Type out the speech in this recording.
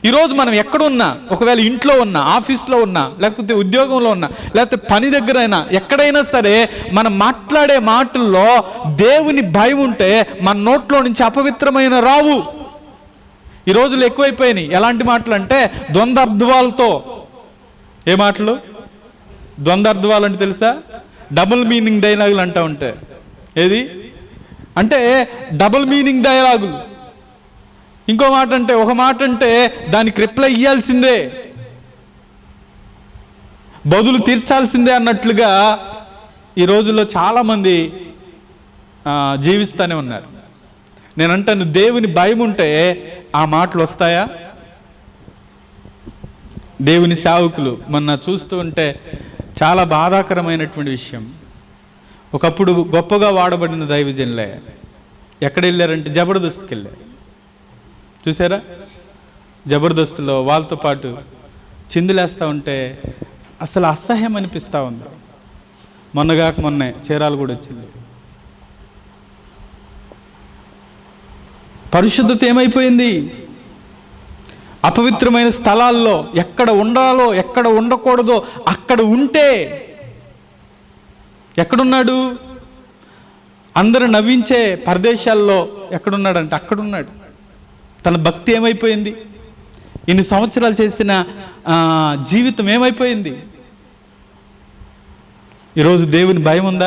ఈరోజు మనం ఎక్కడున్నా, ఒకవేళ ఇంట్లో ఉన్నా, ఆఫీస్లో ఉన్నా, లేకపోతే ఉద్యోగంలో ఉన్నా, లేకపోతే పని దగ్గర అయినా, ఎక్కడైనా సరే మనం మాట్లాడే మాటల్లో దేవుని భయం ఉంటే మన నోట్లో నుంచి అపవిత్రమైన రావు. ఈ రోజులు ఎక్కువైపోయినాయి. ఎలాంటి మాటలు అంటే ద్వంద్వార్థాలతో. ఏ మాటలు? ద్వంద్వార్థాలు అంటే తెలుసా? డబుల్ మీనింగ్ డైలాగులు అంటూ ఉంటాయి. ఏది అంటే డబుల్ మీనింగ్ డైలాగులు. ఇంకో మాట అంటే, ఒక మాట అంటే దానికి రిప్లై ఇవ్వాల్సిందే, బదులు తీర్చాల్సిందే అన్నట్లుగా ఈ రోజుల్లో చాలామంది జీవిస్తూనే ఉన్నారు. నేనంటాను, దేవుని భయం ఉంటే ఆ మాటలు వస్తాయా? దేవుని సేవకులు మొన్న చూస్తూ ఉంటే చాలా బాధాకరమైనటువంటి విషయం. ఒకప్పుడు గొప్పగా వాడబడిన దైవజనులే ఎక్కడ వెళ్ళారంటే జబర్దస్త్కి వెళ్ళారు. చూసారా? జబర్దస్త్లో వాళ్ళతో పాటు చిందులేస్తూ ఉంటే అసలు అసహ్యం అనిపిస్తూ ఉంది. మొన్నే చీరాలు కూడా వచ్చింది. పరిశుద్ధత ఏమైపోయింది? అపవిత్రమైన స్థలాల్లో ఎక్కడ ఉండాలో, ఎక్కడ ఉండకూడదో అక్కడ ఉంటే, ఎక్కడున్నాడు? అందరూ నవ్వించే ప్రదేశాల్లో ఎక్కడున్నాడంటే అక్కడున్నాడు. తన భక్తి ఏమైపోయింది? ఇన్ని సంవత్సరాలు చేసిన జీవితం ఏమైపోయింది? ఈరోజు దేవుని భయం ఉందా?